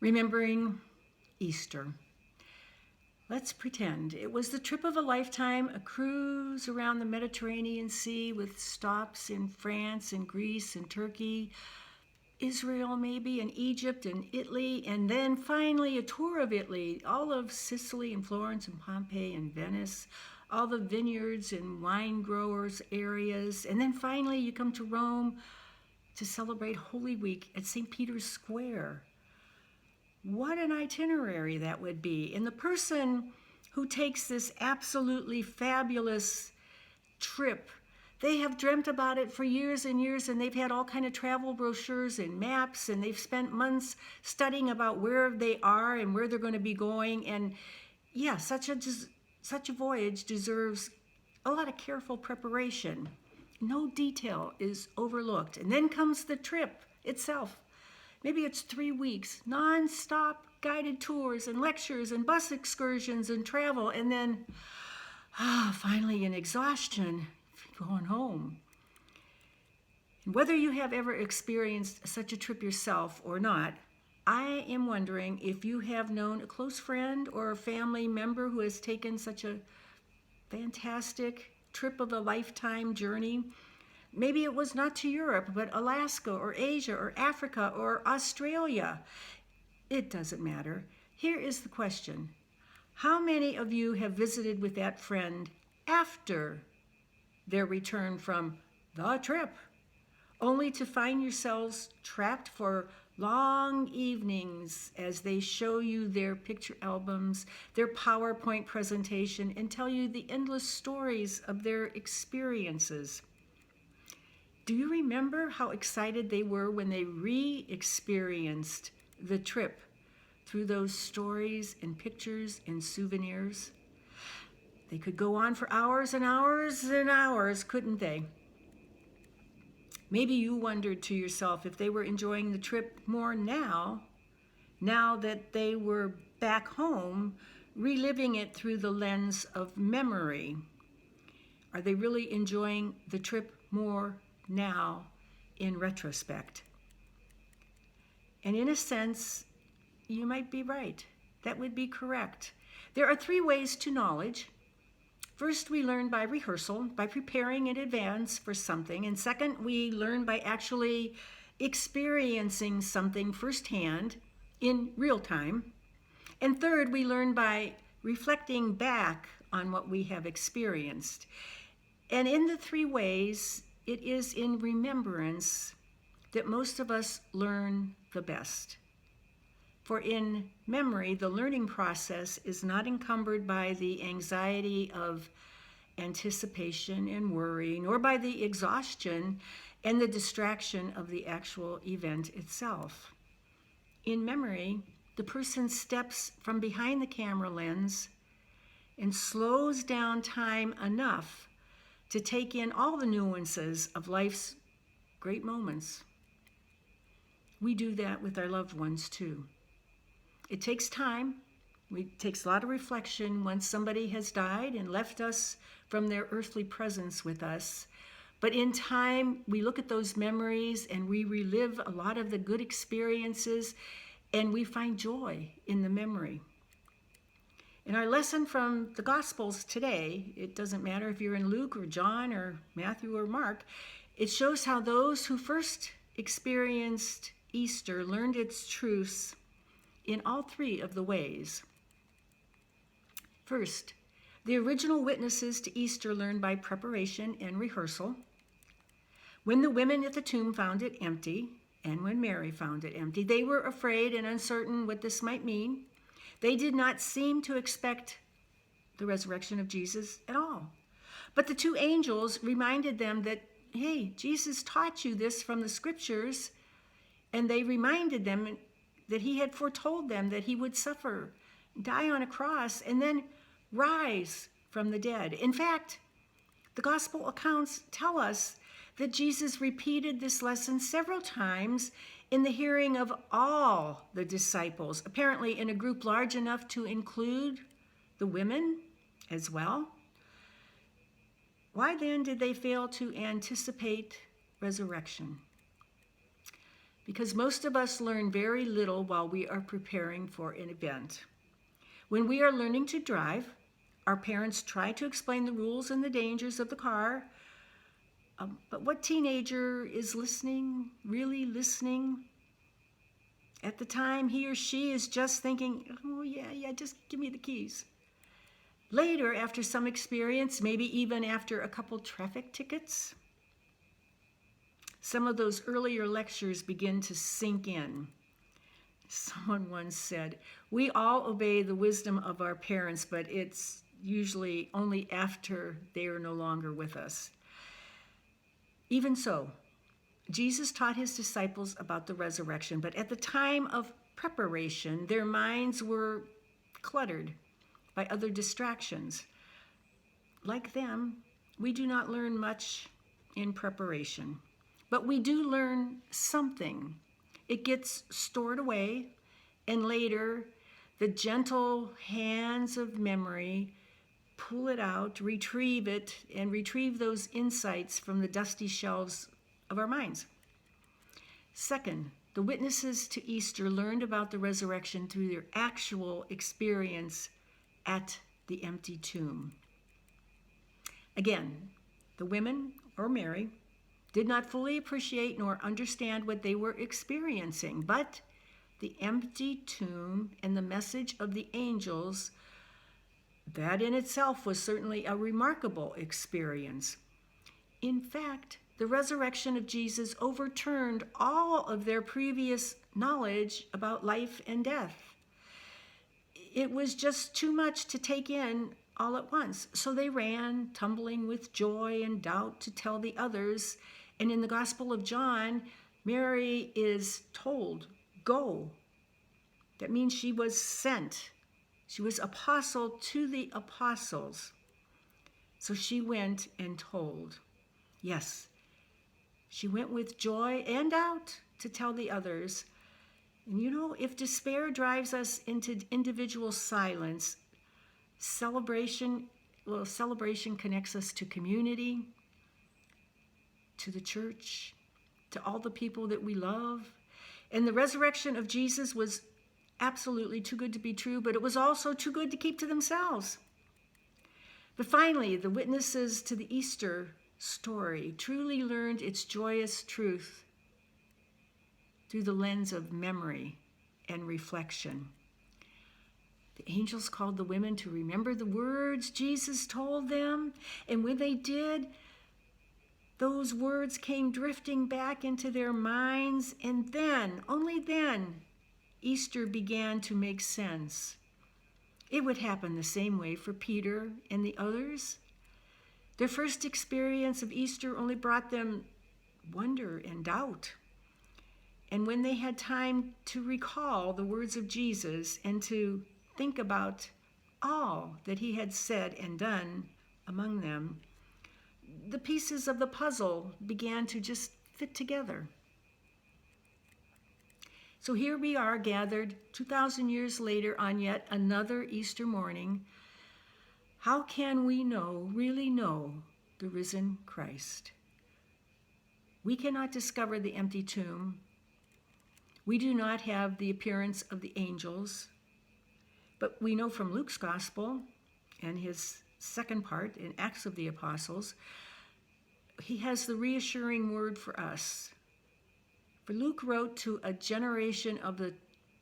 Remembering Easter. Let's pretend it was the trip of a lifetime, a cruise around the Mediterranean Sea with stops in France and Greece and Turkey, Israel maybe, and Egypt and Italy, and then finally a tour of Italy, all of Sicily and Florence and Pompeii and Venice, all the vineyards and wine growers areas, and then finally you come to Rome to celebrate Holy Week at St. Peter's Square. What an itinerary that would be. And the person who takes this absolutely fabulous trip, they have dreamt about it for years and years, and they've had all kind of travel brochures and maps, and they've spent months studying about where they are and where they're going to be going. And yeah, such a voyage deserves a lot of careful preparation. No detail is overlooked. And then comes the trip itself. Maybe it's 3 weeks, non-stop guided tours and lectures and bus excursions and travel, and then finally in exhaustion, going home. And whether you have ever experienced such a trip yourself or not, I am wondering if you have known a close friend or a family member who has taken such a fantastic trip of a lifetime journey. Maybe it was not to Europe, but Alaska or Asia or Africa or Australia. It doesn't matter. Here is the question. How many of you have visited with that friend after their return from the trip, only to find yourselves trapped for long evenings as they show you their picture albums, their PowerPoint presentation, and tell you the endless stories of their experiences? Do you remember how excited they were when they re-experienced the trip through those stories and pictures and souvenirs? They could go on for hours and hours and hours, couldn't they? Maybe you wondered to yourself if they were enjoying the trip more now that they were back home, reliving it through the lens of memory. Are they really enjoying the trip more now in retrospect? And in a sense, you might be right. That would be correct. There are 3 ways to knowledge. First, we learn by rehearsal, by preparing in advance for something. And second, we learn by actually experiencing something firsthand in real time. And third, we learn by reflecting back on what we have experienced. And in the 3 ways, it is in remembrance that most of us learn the best. For in memory, the learning process is not encumbered by the anxiety of anticipation and worry, nor by the exhaustion and the distraction of the actual event itself. In memory, the person steps from behind the camera lens and slows down time enough to take in all the nuances of life's great moments. We do that with our loved ones too. It takes time. It takes a lot of reflection once somebody has died and left us from their earthly presence with us. But in time, we look at those memories and we relive a lot of the good experiences, and we find joy in the memory. In our lesson from the Gospels today, it doesn't matter if you're in Luke or John or Matthew or Mark, it shows how those who first experienced Easter learned its truths in all 3 of the ways. First, the original witnesses to Easter learned by preparation and rehearsal. When the women at the tomb found it empty, and when Mary found it empty, they were afraid and uncertain what this might mean. They did not seem to expect the resurrection of Jesus at all. But the 2 angels reminded them that, hey, Jesus taught you this from the scriptures, and they reminded them that he had foretold them that he would suffer, die on a cross, and then rise from the dead. In fact, the gospel accounts tell us that Jesus repeated this lesson several times in the hearing of all the disciples, apparently in a group large enough to include the women as well. Why then did they fail to anticipate resurrection? because most of us learn very little while we are preparing for an event. When we are learning to drive, our parents try to explain the rules and the dangers of the car. But what teenager is listening, really listening? At the time, he or she is just thinking, oh, yeah, just give me the keys. Later, after some experience, maybe even after a couple traffic tickets, some of those earlier lectures begin to sink in. Someone once said, we all obey the wisdom of our parents, but it's usually only after they are no longer with us. Even so, Jesus taught his disciples about the resurrection, but at the time of preparation, their minds were cluttered by other distractions. Like them, we do not learn much in preparation, but we do learn something. It gets stored away, and later, the gentle hands of memory pull it out, retrieve it, and retrieve those insights from the dusty shelves of our minds. Second, the witnesses to Easter learned about the resurrection through their actual experience at the empty tomb. Again, the women, or Mary, did not fully appreciate nor understand what they were experiencing, but the empty tomb and the message of the angels, that in itself was certainly a remarkable experience. In fact, the resurrection of Jesus overturned all of their previous knowledge about life and death. It was just too much to take in all at once. So they ran, tumbling with joy and doubt to tell the others. And in the Gospel of John, Mary is told, go. That means she was sent. She was apostle to the apostles. So she went and told. Yes, she went with joy and doubt to tell the others. And you know, if despair drives us into individual silence, celebration connects us to community, to the church, to all the people that we love. And the resurrection of Jesus was absolutely too good to be true, but it was also too good to keep to themselves. But finally, the witnesses to the Easter story truly learned its joyous truth through the lens of memory and reflection. The angels called the women to remember the words Jesus told them, and when they did, those words came drifting back into their minds, and then, only then, Easter began to make sense. It would happen the same way for Peter and the others. Their first experience of Easter only brought them wonder and doubt. And when they had time to recall the words of Jesus and to think about all that he had said and done among them, the pieces of the puzzle began to just fit together. So here we are gathered 2,000 years later on yet another Easter morning. How can we really know the risen Christ? We cannot discover the empty tomb. We do not have the appearance of the angels. But we know from Luke's gospel and his second part in Acts of the Apostles, he has the reassuring word for us. For Luke wrote to a generation of the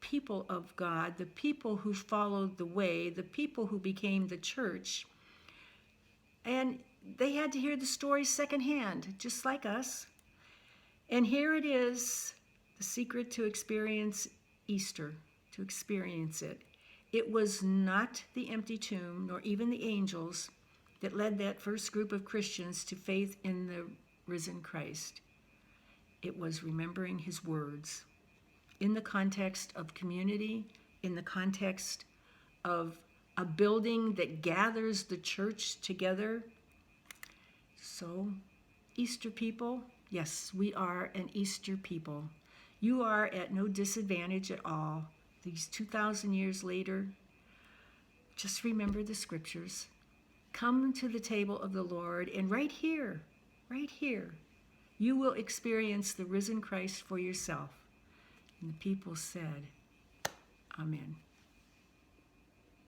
people of God, the people who followed the way, the people who became the church. And they had to hear the story secondhand, just like us. And here it is, the secret to experience Easter, to experience it. It was not the empty tomb, nor even the angels, that led that first group of Christians to faith in the risen Christ. It was remembering his words in the context of community, in the context of a building that gathers the church together. So, Easter people, yes, we are an Easter people. You are at no disadvantage at all. These 2,000 years later, just remember the scriptures. Come to the table of the Lord, and right here, you will experience the risen Christ for yourself. And the people said, Amen.